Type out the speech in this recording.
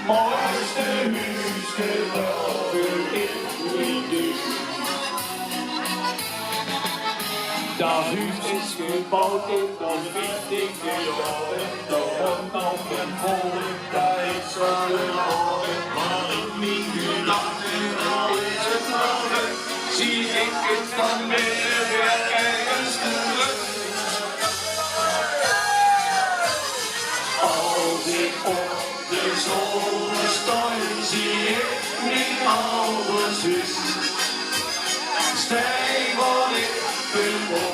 Mooiste hus gebouwd in de. Dat huis is gebouwd in de 40 jaren. Dat wordt nog een volle tijd zullen horen. Maar ik niet gedacht en al is het morgen. Zie ik het van binnen weer ergens terug. Als ik op de zolder sta, zie ik niet alles is. Stijg wat ik ben.